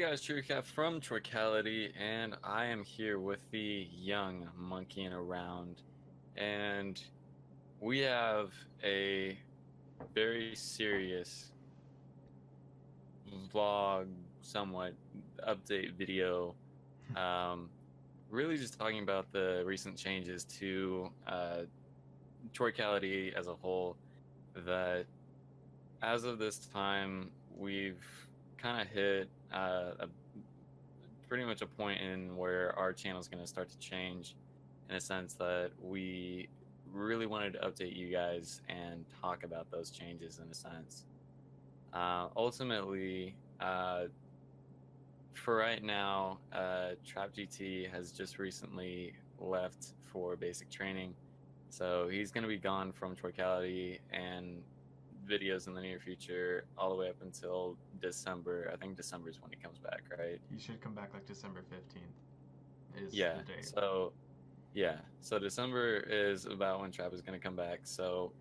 guys, TriggerCap from Troikality, and I am here with the young MonkianAround, and we have a very serious vlog, somewhat update video, um, really just talking about the recent changes to Troikality as a whole. That as of this time, we've kind of hit pretty much a point in where our channel is going to start to change, in a sense that we really wanted to update you guys and talk about those changes in a sense. Ultimately, for right now, TrappedGT has just recently left for basic training, so he's going to be gone from Troikality and videos in the near future all the way up until December. I think December is when he comes back, right? He should come back like December 15th is the Yeah. date. So December is about when Trap is going to come back. So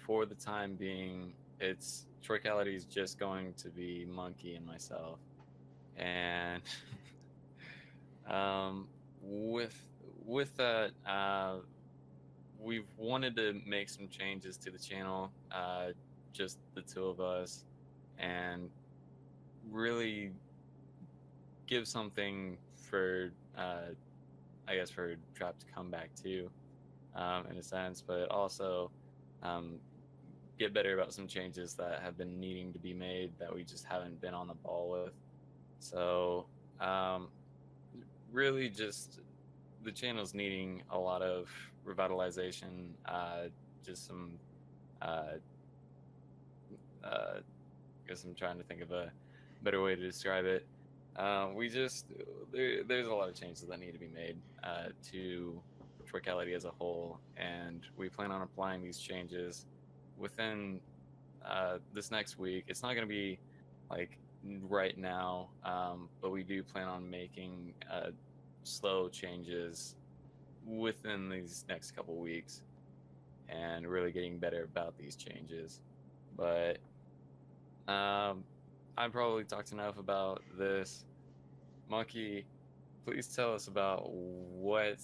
for the time being, it's Troikality is just going to be Monkey and myself, and with that, we've wanted to make some changes to the channel, just the two of us, and really give something for I guess for Trap to come back to, in a sense, but also um, get better about some changes that have been needing to be made that we just haven't been on the ball with. So really just the channel's needing a lot of revitalization, just some uh, I guess I'm trying to think of a better way to describe it. We just there's a lot of changes that need to be made to Troikality as a whole, and we plan on applying these changes within this next week. It's not going to be like right now, but we do plan on making slow changes within these next couple weeks, and really getting better about these changes. But I probably talked enough about this. Monkey, please tell us about what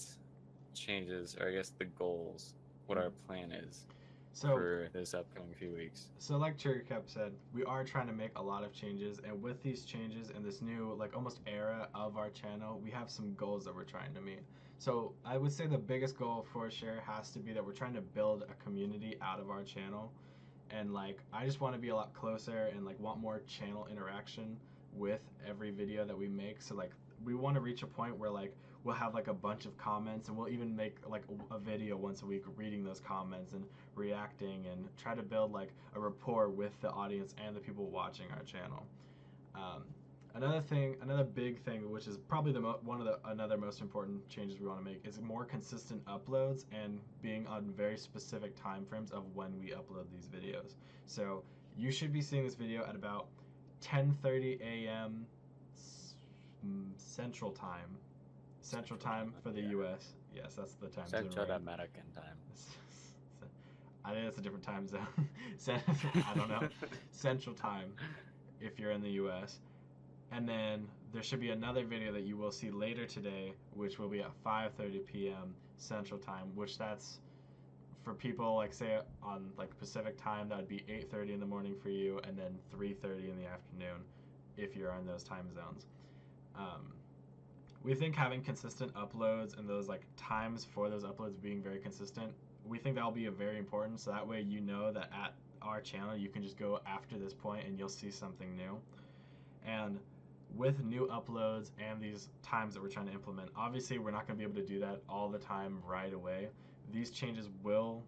changes, or I guess the goals, what our plan is So, for this upcoming few weeks. so like TriggerCap said, we are trying to make a lot of changes, and with these changes and this new like almost era of our channel, we have some goals that we're trying to meet. So I would say the biggest goal for sure has to be that we're trying to build a community out of our channel, and like I just want to be a lot closer and like want more channel interaction with every video that we make. So like we want to reach a point where like we'll have like a bunch of comments, and we'll even make like a video once a week reading those comments and reacting, and try to build like a rapport with the audience and the people watching our channel. um, another big thing, which is probably one of the another most important changes we want to make, is more consistent uploads and being on very specific time frames of when we upload these videos. So you should be seeing this video at about 10:30 a.m. Central Time. Central Central Time time, for the yeah. U.S. Yes, that's the time zone we're Central in. American time. I think that's a different time zone. I don't know. Central Time if you're in the U.S. And then there should be another video that you will see later today, which will be at 5:30 p.m. Central Time, which that's for people like say on like Pacific Time, that would be 8:30 in the morning for you, and then 3:30 in the afternoon if you're in those time zones. Um, we think having consistent uploads and those like times for those uploads being very consistent, we think that'll be a very important. So that way you know that at our channel you can just go after this point and you'll see something new. And with new uploads and these times that we're trying to implement, obviously we're not going to be able to do that all the time right away. These changes will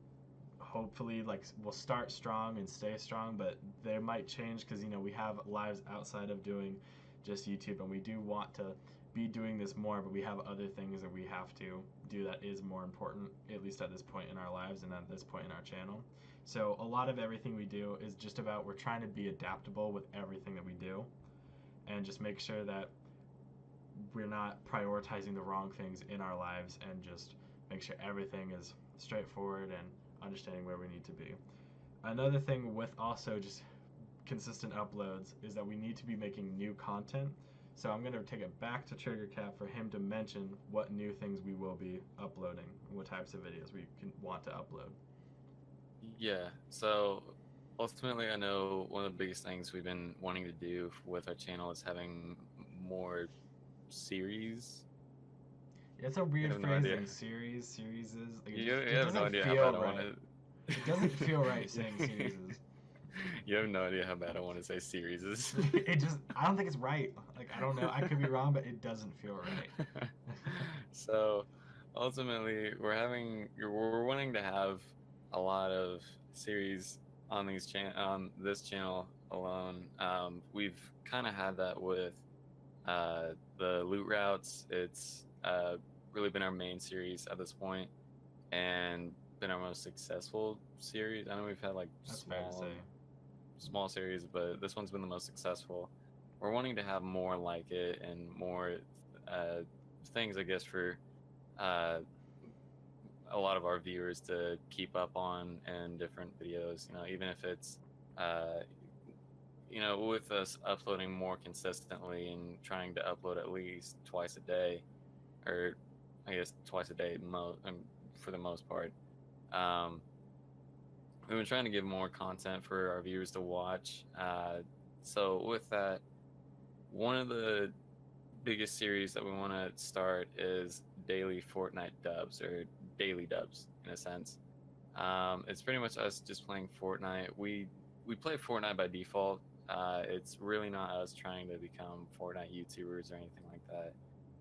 hopefully like will start strong and stay strong, but they might change because we have lives outside of doing just YouTube, and we do want to be doing this more, but we have other things that we have to do that is more important, at least at this point in our lives and at this point in our channel. So a lot of everything we do is just about we're trying to be adaptable with everything that we do, and just make sure that we're not prioritizing the wrong things in our lives, and just make sure everything is straightforward and understanding where we need to be. Another thing with also just consistent uploads is that we need to be making new content. So I'm gonna take it back to TriggerCap for him to mention what new things we will be uploading and what types of videos we can want to upload. Yeah. So ultimately, I know one of the biggest things we've been wanting to do with our channel is having more series. It's a You weird have no idea. phrasing. Series is like You it have no doesn't idea how feel bad I want right. to. It doesn't feel right saying series is. You have no idea how bad I want to say series is. It just I don't think it's right. Like I don't know. I could be wrong, but it doesn't feel right. So ultimately, we're wanting to have a lot of series on on this channel alone. We've kind of had that with the loot routes. It's really been our main series at this point, and been our most successful series. I know we've had like That's fair to say. small series, but this one's been the most successful. We're wanting to have more like it and more uh, things, I guess, for uh, a lot of our viewers to keep up on and different videos. You know, even if it's uh, with us uploading more consistently and trying to upload at least twice a day, or I guess twice a day for the most part. Um, we've been trying to give more content for our viewers to watch. So with that, one of the biggest series that we want to start is daily Fortnite dubs, or daily dubs in a sense. It's pretty much us just playing Fortnite. We play Fortnite by default. It's really not us trying to become Fortnite YouTubers or anything like that.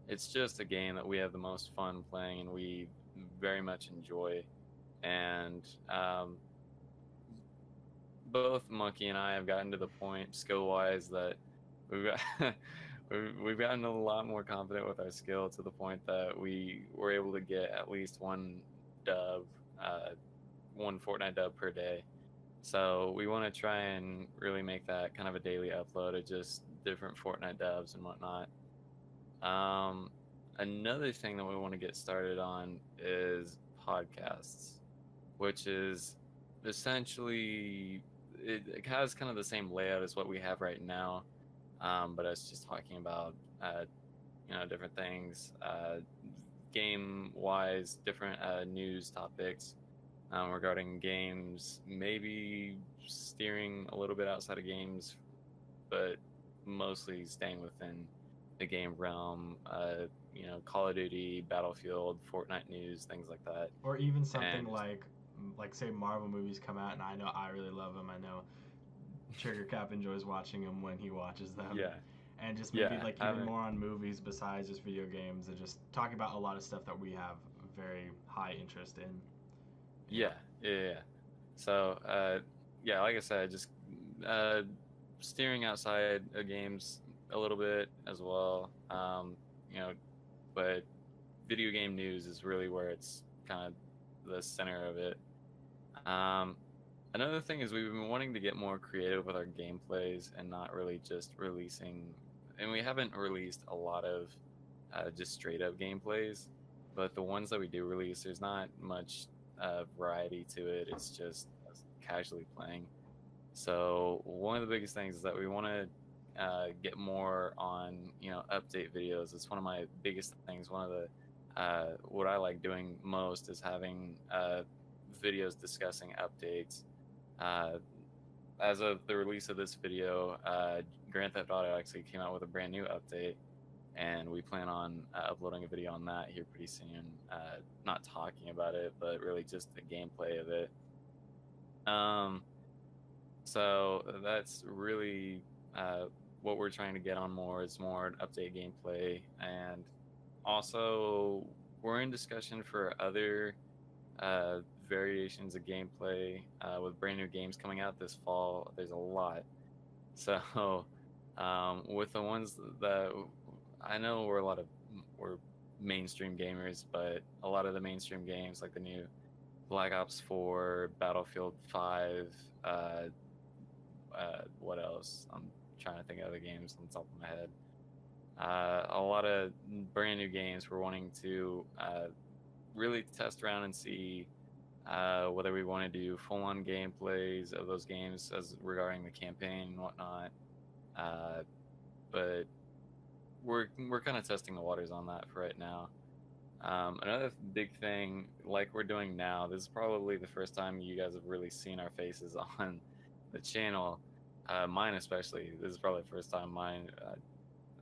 It's just a game that we have the most fun playing and we very much enjoy. And both Monkey and I have gotten to the point skill wise that we've got we've gotten a lot more confident with our skill to the point that we were able to get at least dub, uh, one Fortnite dub per day. So we want to try and really make that kind of a daily upload of just different Fortnite dubs and whatnot. Another thing that we want to get started on is podcasts, which is essentially it has kind of the same layout as what we have right now, but it's just talking about different things, game wise, different news topics regarding games, maybe steering a little bit outside of games, but mostly staying within the game realm. Call of Duty, Battlefield, Fortnite news, things like that. Or even something And like say Marvel movies come out and I know I really love them. I know TriggerCap enjoys watching them when he watches them. yeah, And just maybe yeah, like even having more on movies besides just video games and just talking about a lot of stuff that we have very high interest in. yeah, yeah. So yeah, like I said, just uh, steering outside of games a little bit as well. You know, but video game news is really where it's kind of the center of it. Um, Another thing is we've been wanting to get more creative with our gameplays and not really just releasing. And we haven't released a lot of just straight up gameplays, but the ones that we do release, there's not much variety to it. It's just us casually playing. So one of the biggest things is that we want to get more on update videos. It's one of my biggest things. One of the what I like doing most is having videos discussing updates. Uh, as of the release of this video, Grand Theft Auto actually came out with a brand new update, and we plan on uploading a video on that here pretty soon. Not talking about it, but really just the gameplay of it. So that's really what we're trying to get on more is more update gameplay, and also we're in discussion for other variations of gameplay with brand new games coming out this fall. There's a lot. So with the ones that I know we're mainstream gamers, but a lot of the mainstream games like the new Black Ops 4, Battlefield 5, what else? I'm trying to think of other games on the top of my head. A lot of brand new games we're wanting to really test around and see whether we want to do full-on gameplays of those games as regarding the campaign and whatnot. But we're kind of testing the waters on that for right now. Another big thing, like we're doing now, this is probably the first time you guys have really seen our faces on the channel. Mine especially. This is probably the first time mine,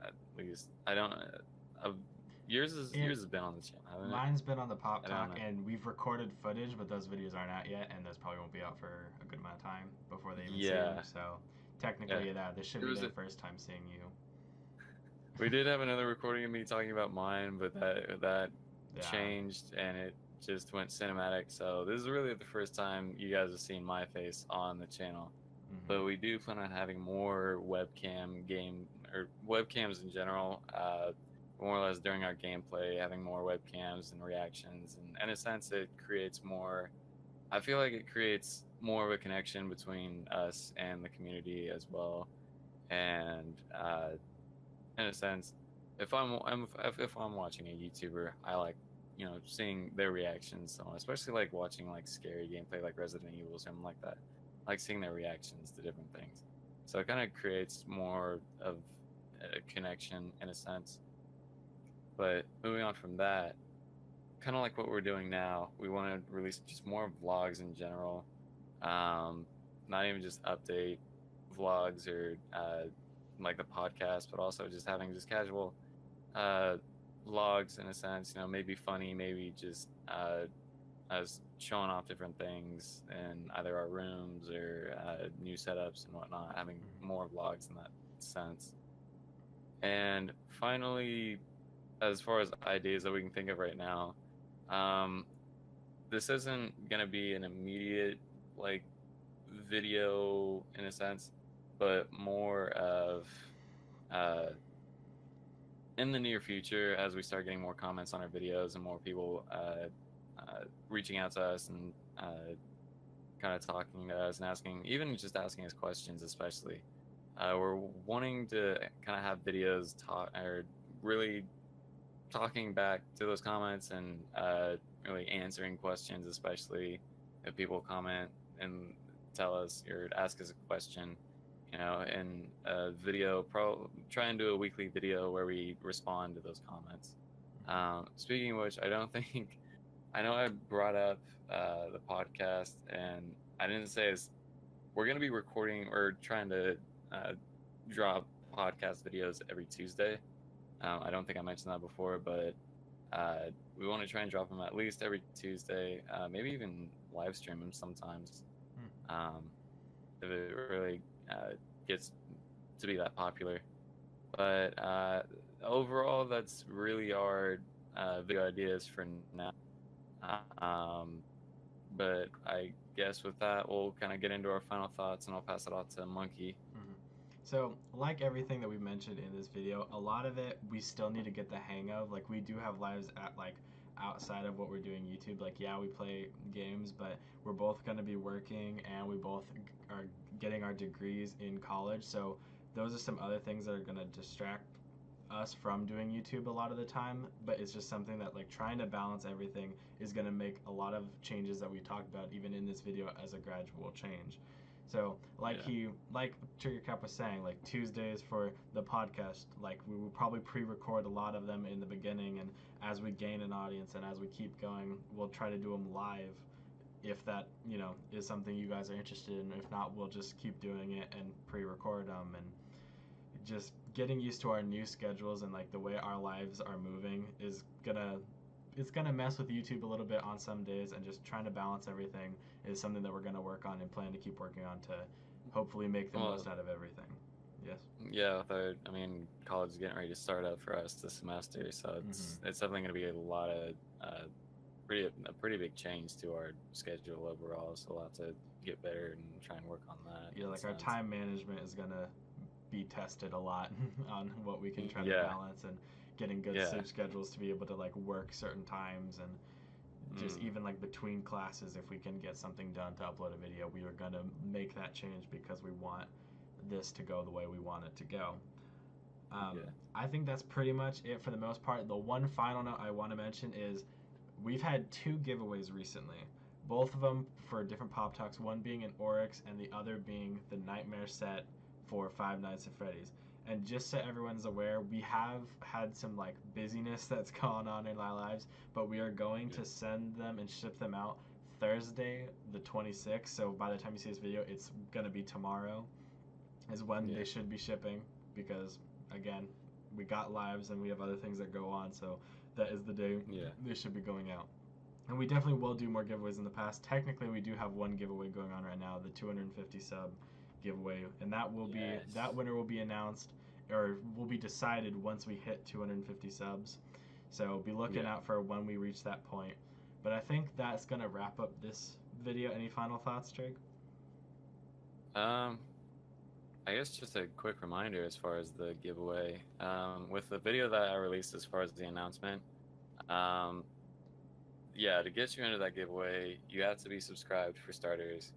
at least. I don't. Yours has been on the channel, hasn't it? Mine's been on the Pop I don't Talk, know. and we've recorded footage, but those videos aren't out yet, and those probably won't be out for a good amount of time before they even see them. Yeah, So yeah. technically, this should It be was. their first time seeing you. We did have another recording of me talking about mine, but that Yeah. changed and it just went cinematic. So this is really the first time you guys have seen my face on the channel. But we do plan on having more webcams in general, more or less during our gameplay, having more webcams and reactions. And in a sense, it creates more. I feel like it creates more of a connection between us and the community as well. And in a sense, if I'm watching a YouTuber, I like seeing their reactions. So especially like watching like scary gameplay like Resident Evil or something like that, like seeing their reactions to different things. So it kind of creates more of a connection in a sense. But moving on from that, kind of like what we're doing now, we want to release just more vlogs in general. Not even just update vlogs or like the podcast, but also just having just casual vlogs in a sense. Maybe funny, maybe just us showing off different things in either our rooms or new setups and whatnot. Having more vlogs in that sense. And finally, as far as ideas that we can think of right now, this isn't gonna be an immediate like video in a sense, but more of in the near future as we start getting more comments on our videos and more people reaching out to us and kind of talking to us and asking us questions, especially. We're wanting to kind of have videos really talking back to those comments and really answering questions, especially if people comment and tell us or ask us a question. In a video, try and do a weekly video where we respond to those comments. Speaking of which, I don't think I know I brought up the podcast, and I didn't say we're going to be recording or trying to drop podcast videos every Tuesday. I don't think I mentioned that before, but we want to try and drop them at least every Tuesday, maybe even live stream them sometimes. If it really gets to be that popular. But overall, that's really our video ideas for now. But I guess with that, we'll kind of get into our final thoughts, and I'll pass it off to Monkey. So, like everything that we mentioned in this video, a lot of it we still need to get the hang of. Like, we do have lives outside of what we're doing YouTube. Like, yeah, we play games, but we're both going to be working, and we both are getting our degrees in college. So those are some other things that are going to distract us from doing YouTube a lot of the time, but it's just something that like trying to balance everything is going to make a lot of changes that we talked about even in this video as a gradual change. So like TriggerCap was saying, like Tuesdays for the podcast, like we will probably pre-record a lot of them in the beginning, and as we gain an audience and as we keep going, we'll try to do them live if that is something you guys are interested in. If not, we'll just keep doing it and pre-record them, and just getting used to our new schedules and like the way our lives are moving is gonna mess with YouTube a little bit on some days, and just trying to balance everything is something that we're gonna work on and plan to keep working on to hopefully make the most out of everything. Yes. Yeah, college is getting ready to start up for us this semester, so it's definitely going to be a lot of a pretty big change to our schedule overall. So we'll have to get better and try and work on that. Yeah, like our time management is gonna be tested a lot on what we can try to balance, and getting good sleep schedules to be able to like work certain times, and just even like between classes, if we can get something done to upload a video, we are gonna make that change because we want this to go the way we want it to go. I think that's pretty much it for the most part. The one final note I want to mention is we've had 2 giveaways recently, both of them for different Pop Talks, one being an Oryx and the other being the Nightmare set for Five Nights at Freddy's. And just so everyone's aware, we have had some like busyness that's gone on in our lives, but we are going to send them and ship them out Thursday, the 26th. So by the time you see this video, it's gonna be tomorrow, is when they should be shipping. Because again, we got lives and we have other things that go on, so that is the day they should be going out. And we definitely will do more giveaways in the past. Technically, we do have one giveaway going on right now, the 250 sub giveaway, and that will be that winner will be announced or will be decided once we hit 250 subs. So be looking out for when we reach that point. But I think that's gonna wrap up this video. Any final thoughts, Trig? I guess just a quick reminder as far as the giveaway. With the video that I released as far as the announcement, to get you into that giveaway, you have to be subscribed for starters.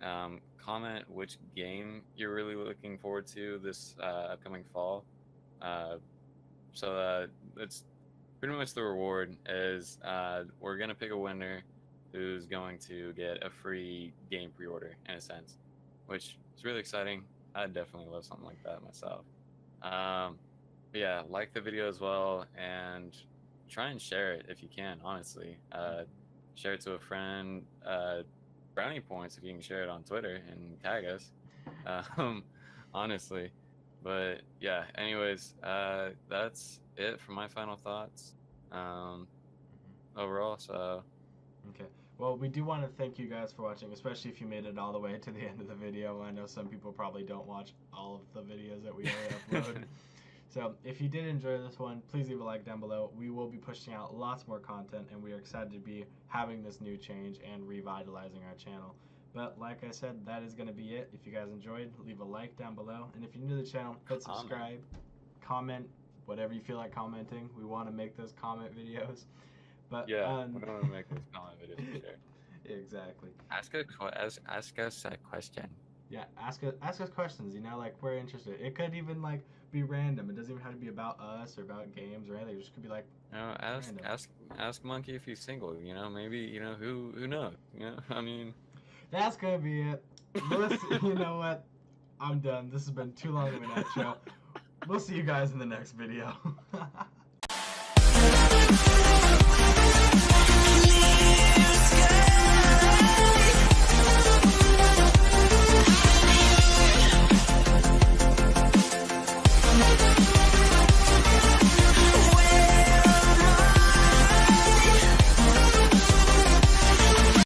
Comment which game you're really looking forward to this upcoming fall. So it's pretty much the reward is we're going to pick a winner who's going to get a free game pre-order in a sense, which is really exciting. I'd definitely love something like that myself. Like the video as well, and try and share it if you can, honestly. Share it to a friend. Brownie points if you can share it on Twitter and tag us. Honestly. But yeah, anyways, that's it for my final thoughts overall. So okay. Well, we do want to thank you guys for watching, especially if you made it all the way to the end of the video. I know some people probably don't watch all of the videos that we upload. So if you did enjoy this one, please leave a like down below. We will be pushing out lots more content, and we are excited to be having this new change and revitalizing our channel. But like I said, that is going to be it. If you guys enjoyed, leave a like down below. And if you're new to the channel, hit subscribe, comment, whatever you feel like commenting. We want to make those comment videos. But we want to make those comment videos for sure. Exactly. Ask us a question. Yeah, ask us questions. You know, like we're interested. It could even like be random. It doesn't even have to be about us or about games or anything. It just could be like. Ask Monkey if he's single. You know, maybe who knows. You know, I mean. That's gonna be it. You know what? I'm done. This has been too long of an outro. We'll see you guys in the next video.